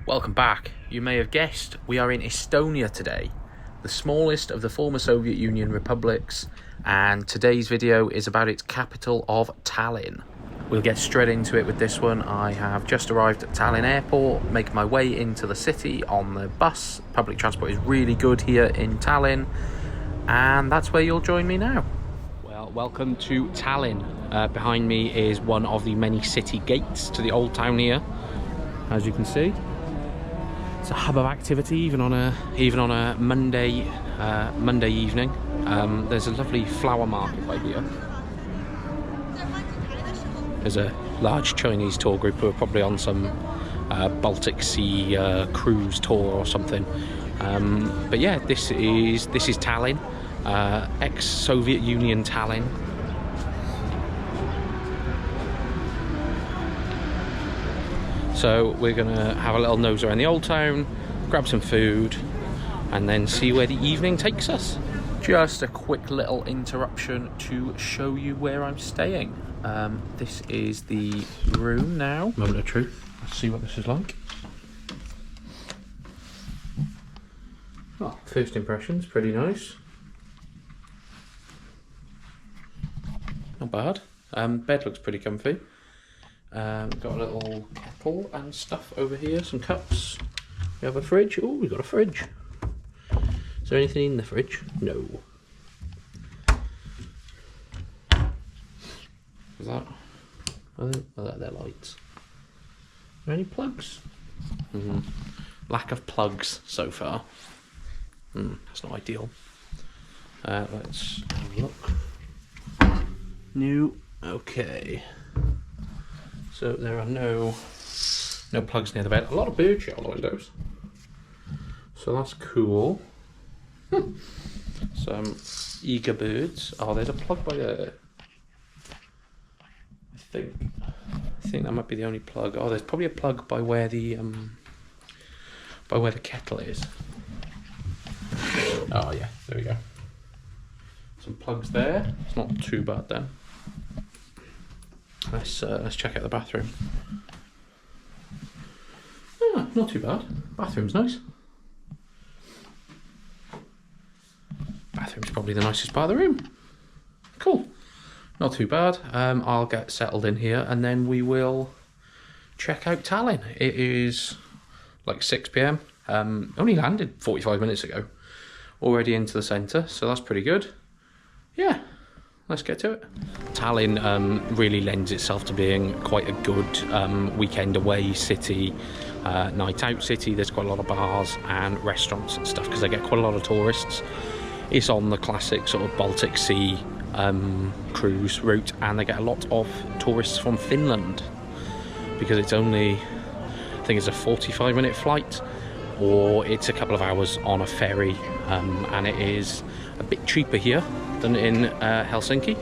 Welcome back. You may have guessed we are in Estonia today, the smallest of the former Soviet Union republics, and today's video is about its capital of Tallinn. We'll get straight into it with this one. I have just arrived at Tallinn airport, making my way into the city on the bus. Public transport is really good here in Tallinn, and that's where you'll join me now. Well, welcome to Tallinn. Behind me is one of the many city gates to the old town here, as you can see. It's a hub of activity even on a Monday evening. There's a lovely flower market right here. There's a large Chinese tour group who are probably on some Baltic Sea cruise tour or something. But yeah, this is Tallinn, ex-Soviet Union Tallinn. So we're gonna have a little nose around the old town, grab some food, and then see where the evening takes us. Just a quick little interruption to show you where I'm staying. This is the room now. Moment of truth. Let's see what this is like. Oh, first impressions, pretty nice. Not bad. Bed looks pretty comfy. Got a little kettle and stuff over here, some cups. We have a fridge. Oh, we've got a fridge. Is there anything in the fridge? No. Is that? Oh, they're lights. Are there any plugs? Lack of plugs so far. That's not ideal. Let's have a look. New. Okay. So there are no plugs near the bed. A lot of bird shit on the windows. So that's cool. Some eager birds. Oh, there's a plug by there. I think that might be the only plug. Oh, there's probably a plug by where the kettle is. Oh yeah, there we go. Some plugs there. It's not too bad then. Let's check out the bathroom. Ah, not too bad. Bathroom's nice. Bathroom's probably the nicest part of the room. Cool. Not too bad. I'll get settled in here and then we will check out Tallinn. It is like 6 PM. Only landed 45 minutes ago. Already into the centre, so that's pretty good. Yeah. Let's get to it. Tallinn really lends itself to being quite a good weekend away city, night out city. There's quite a lot of bars and restaurants and stuff because they get quite a lot of tourists. It's on the classic sort of Baltic Sea cruise route, and they get a lot of tourists from Finland because it's only, I think it's a 45-minute flight, or it's a couple of hours on a ferry, and it is a bit cheaper here than in Helsinki,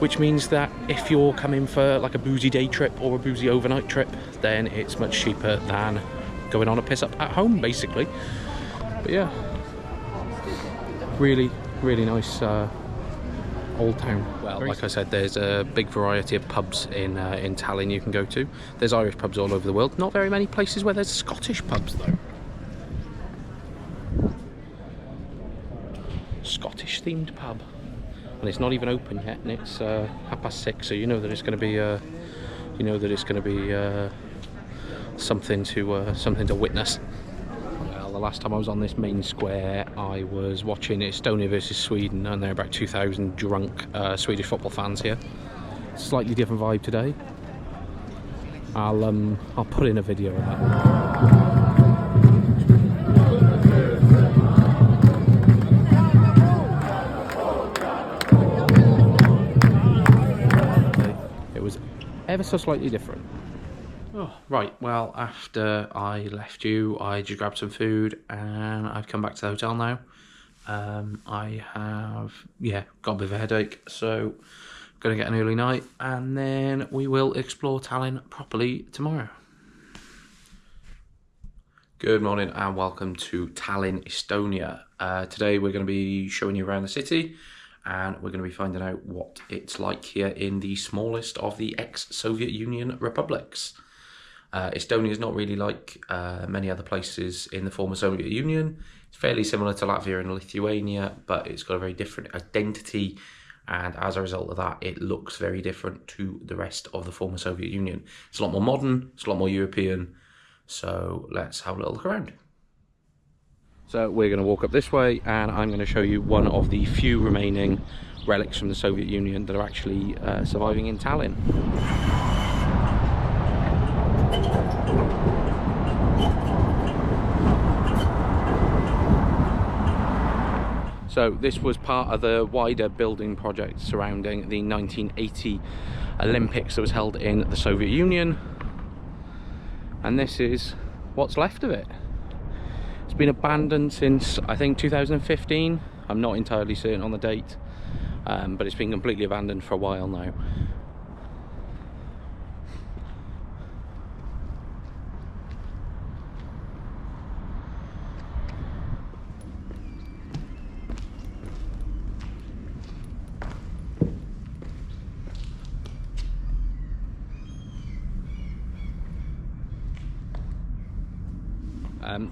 which means that if you're coming for like a boozy day trip or a boozy overnight trip, then it's much cheaper than going on a piss up at home, basically. But yeah, really nice old town. Well, like I said, there's a big variety of pubs in Tallinn you can go to. There's Irish pubs all over the world. Not very many places where there's Scottish pubs though. Scottish themed pub, and it's not even open yet, and it's 6:30, so you know that it's going to be something to witness. Well, the last time I was on this main square, I was watching Estonia versus Sweden, and there are about 2,000 drunk Swedish football fans here. Slightly different vibe today. I'll put in a video of that. Ever so slightly different. Oh, right, well, after I left you, I just grabbed some food and I've come back to the hotel now. I have, got a bit of a headache, so I'm going to get an early night and then we will explore Tallinn properly tomorrow. Good morning and welcome to Tallinn, Estonia. Today we're going to be showing you around the city, and we're going to be finding out what it's like here in the smallest of the ex-Soviet Union republics. Estonia is not really like many other places in the former Soviet Union. It's fairly similar to Latvia and Lithuania, but it's got a very different identity, and as a result of that, it looks very different to the rest of the former Soviet Union. It's a lot more modern, it's a lot more European, so let's have a little look around. So we're going to walk up this way, and I'm going to show you one of the few remaining relics from the Soviet Union that are actually surviving in Tallinn. So this was part of the wider building project surrounding the 1980 Olympics that was held in the Soviet Union, and this is what's left of it. It's been abandoned since, I think, 2015. I'm not entirely certain on the date, but it's been completely abandoned for a while now.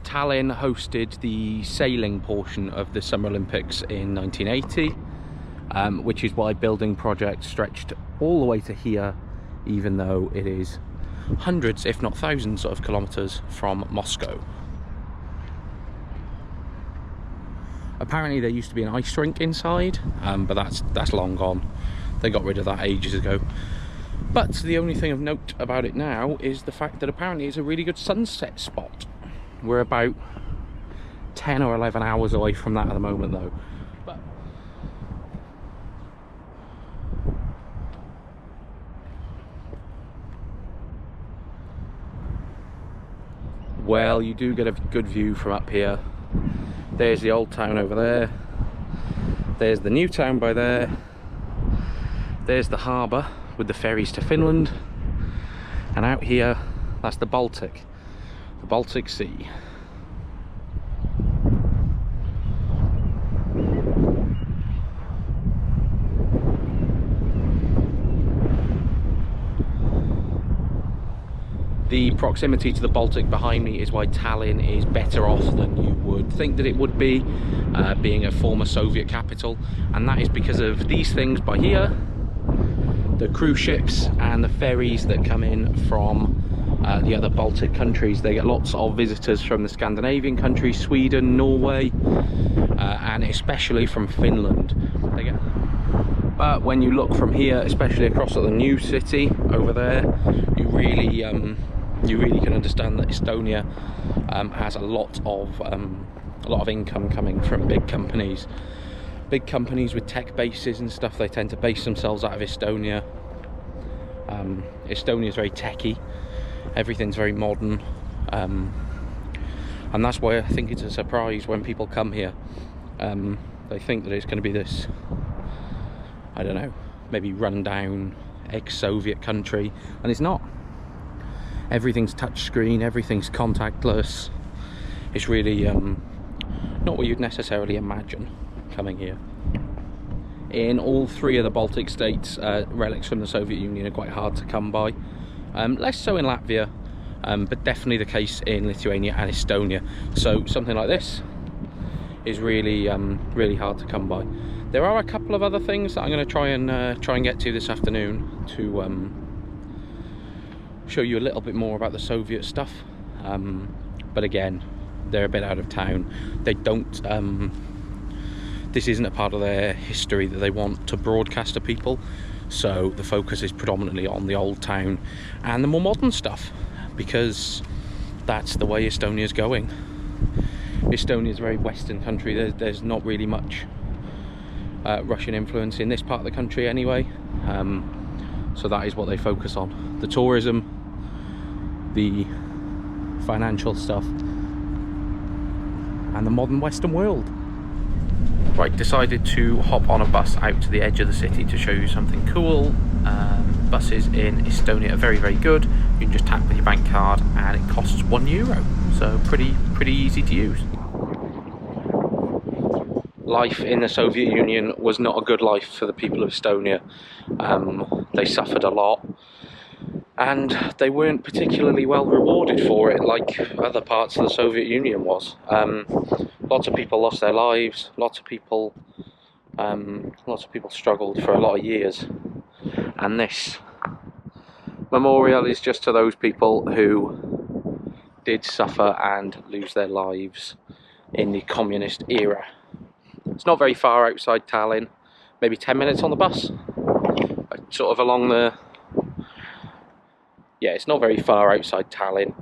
Tallinn hosted the sailing portion of the Summer Olympics in 1980, which is why building projects stretched all the way to here, even though it is hundreds, if not thousands, of kilometers from Moscow. Apparently there used to be an ice rink inside, but that's long gone. They got rid of that ages ago. But the only thing of note about it now is the fact that apparently it's a really good sunset spot. We're about 10 or 11 hours away from that at the moment though. But well, you do get a good view from up here. There's the old town over there. There's the new town by there. There's the harbour with the ferries to Finland. And out here, that's the Baltic Sea. The proximity to the Baltic behind me is why Tallinn is better off than you would think that it would be, being a former Soviet capital, and that is because of these things by here, the cruise ships and the ferries that come in from the other Baltic countries. They get lots of visitors from the Scandinavian countries, Sweden, Norway, and especially from Finland. But when you look from here, especially across at the new city over there, you really can understand that Estonia has a lot of income coming from big companies with tech bases and stuff. They tend to base themselves out of Estonia. Estonia is very techy. Everything's very modern, and that's why I think it's a surprise when people come here. They think that it's going to be this, I don't know, maybe run-down ex-Soviet country, and it's not. Everything's touchscreen, everything's contactless. It's really not what you'd necessarily imagine coming here. In all three of the Baltic states, relics from the Soviet Union are quite hard to come by. Less so in Latvia, but definitely the case in Lithuania and Estonia. So something like this is really hard to come by. There are a couple of other things that I'm going to try and get to this afternoon to show you a little bit more about the Soviet stuff. But again, they're a bit out of town. They don't. This isn't a part of their history that they want to broadcast to people. So the focus is predominantly on the old town and the more modern stuff, because that's the way Estonia's going. Estonia's a very Western country. There's not really much Russian influence in this part of the country anyway. So that is what they focus on. The tourism, the financial stuff, and the modern Western world. Right, decided to hop on a bus out to the edge of the city to show you something cool. Buses in Estonia are very, very good. You can just tap with your bank card and it costs €1. So pretty easy to use. Life in the Soviet Union was not a good life for the people of Estonia. They suffered a lot. and they weren't particularly well rewarded for it like other parts of the Soviet Union was. Lots of people lost their lives, lots of people struggled for a lot of years, and this memorial is just to those people who did suffer and lose their lives in the communist era. It's not very far outside Tallinn, maybe 10 minutes on the bus, sort of along the... Yeah, it's not very far outside Tallinn,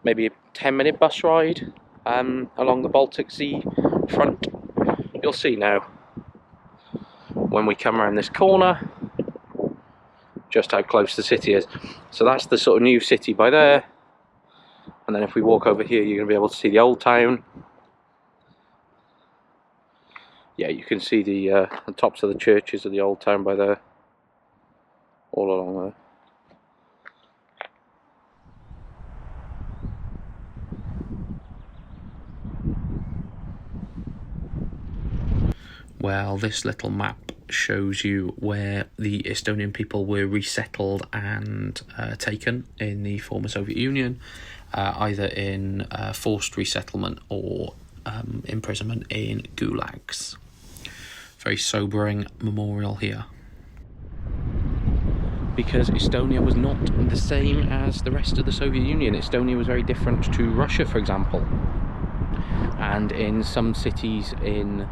maybe a 10-minute bus ride along the Baltic Sea front. You'll see now when we come around this corner just how close the city is. So that's the sort of new city by there, and then if we walk over here you're going to be able to see the old town. Yeah, you can see the tops of the churches of the old town by there, all along there. Well, this little map shows you where the Estonian people were resettled and taken in the former Soviet Union, either in forced resettlement or imprisonment in gulags. Very sobering memorial here. Because Estonia was not the same as the rest of the Soviet Union. Estonia was very different to Russia, for example. And in some cities in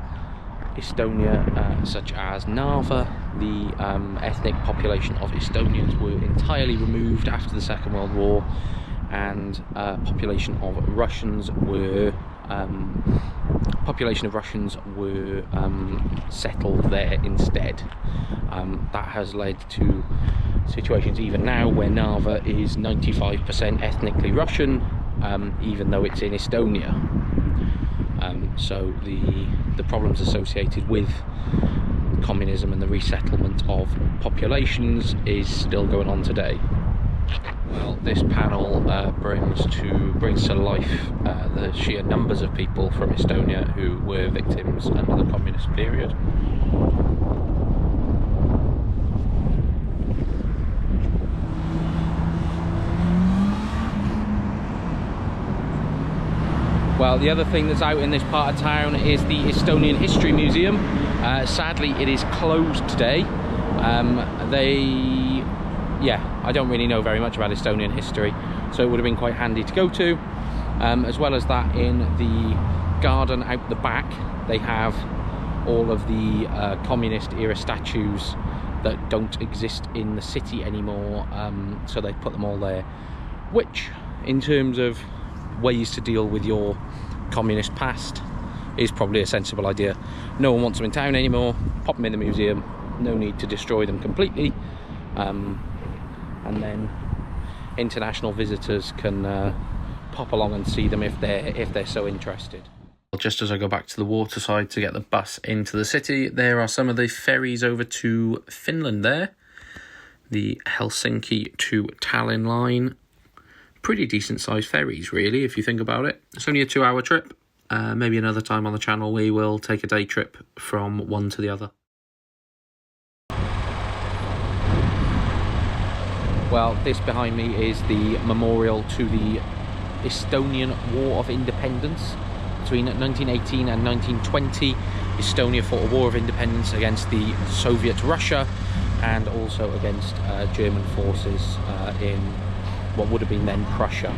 Estonia, such as Narva, the ethnic population of Estonians were entirely removed after the Second World War, and population of Russians were settled there instead. That has led to situations even now where Narva is 95% ethnically Russian, even though it's in Estonia. So the problems associated with communism and the resettlement of populations is still going on today. Well, this panel brings to life the sheer numbers of people from Estonia who were victims under the communist period. Well, the other thing that's out in this part of town is the Estonian History Museum. Sadly, it is closed today. I don't really know very much about Estonian history, so it would have been quite handy to go to. As well as that, in the garden out the back, they have all of the communist era statues that don't exist in the city anymore, so they put them all there, which, in terms of ways to deal with your communist past, is probably a sensible idea. No one wants them in town anymore, pop them in the museum, no need to destroy them completely, and then international visitors can pop along and see them if they're so interested. Just as I go back to the waterside to get the bus into the city, there are some of the ferries over to Finland there. The Helsinki to Tallinn line. Pretty decent sized ferries, really, if you think about it. It's only a 2-hour trip. Maybe another time on the channel we will take a day trip from one to the other. Well, this behind me is the memorial to the Estonian War of Independence. Between 1918 and 1920, Estonia fought a war of independence against the Soviet Russia and also against German forces in what would have been then Prussia.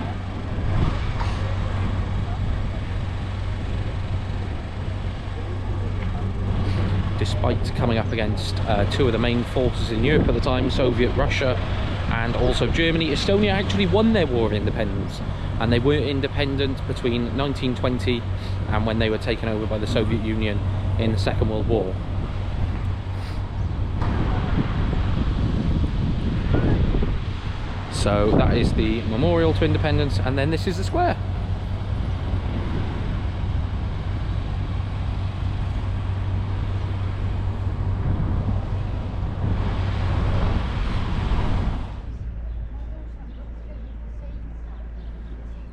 Despite coming up against two of the main forces in Europe at the time, Soviet Russia and also Germany, Estonia actually won their war of independence, and they were independent between 1920 and when they were taken over by the Soviet Union in the Second World War. So that is the memorial to independence, and then this is the square.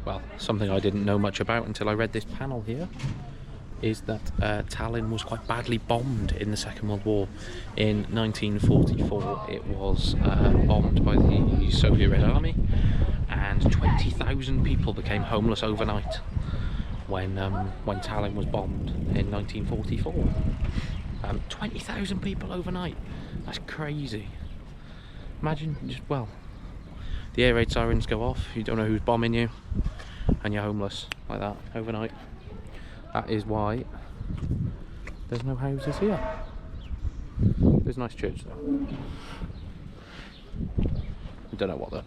Well, something I didn't know much about until I read this panel here. is that Tallinn was quite badly bombed in the Second World War. In 1944 it was bombed by the Soviet Red Army, and 20,000 people became homeless overnight when Tallinn was bombed in 1944. 20,000 people overnight. That's crazy. Imagine just, well, the air raid sirens go off, you don't know who's bombing you, and you're homeless like that overnight. That is why there's no houses here. There's a nice church though. I don't know what the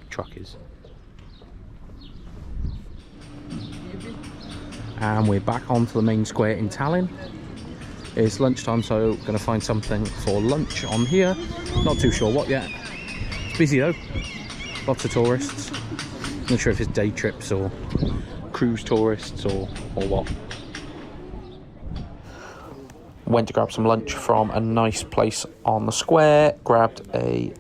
truck is. And we're back onto the main square in Tallinn. It's lunchtime, so going to find something for lunch on here. Not too sure what yet. It's busy though. Lots of tourists. Not sure if it's day trips or cruise tourists or what. Went to grab some lunch from a nice place on the square. Grabbed a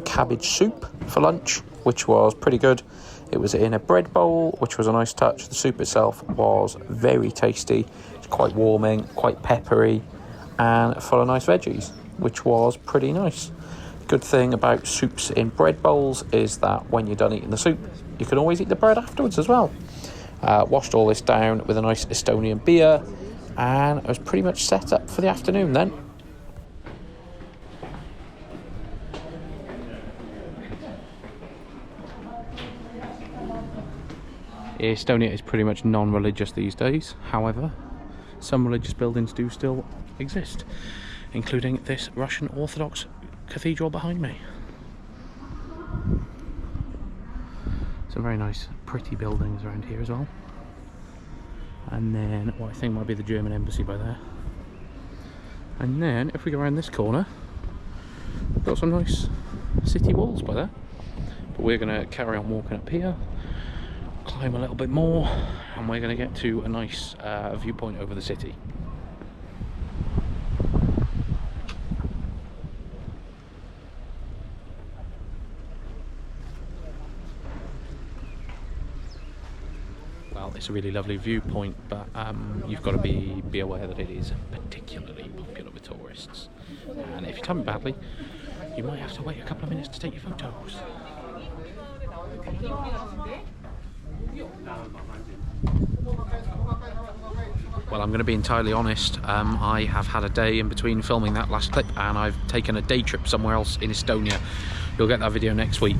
cabbage soup for lunch, which was pretty good. It was in a bread bowl, which was a nice touch. The soup itself was very tasty. It's quite warming, quite peppery, and full of nice veggies, which was pretty nice. Good thing about soups in bread bowls is that when you're done eating the soup, you can always eat the bread afterwards as well. Washed all this down with a nice Estonian beer, and I was pretty much set up for the afternoon then. Estonia is pretty much non-religious these days. However, some religious buildings do still exist, including this Russian Orthodox cathedral behind me. Some very nice, pretty buildings around here as well. And then what I think might be the German embassy by there. And then if we go around this corner, we've got some nice city walls by there. But we're going to carry on walking up here, climb a little bit more, and we're going to get to a nice viewpoint over the city. Well, it's a really lovely viewpoint, but you've got to be aware that it is particularly popular with tourists. And if you time it badly, you might have to wait a couple of minutes to take your photos. Well, I'm going to be entirely honest, I have had a day in between filming that last clip, and I've taken a day trip somewhere else in Estonia. You'll get that video next week.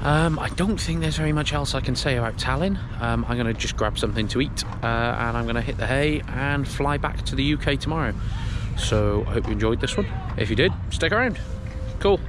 I don't think there's very much else I can say about Tallinn. I'm going to just grab something to eat, and I'm going to hit the hay and fly back to the UK tomorrow. So I hope you enjoyed this one. If you did, stick around. Cool.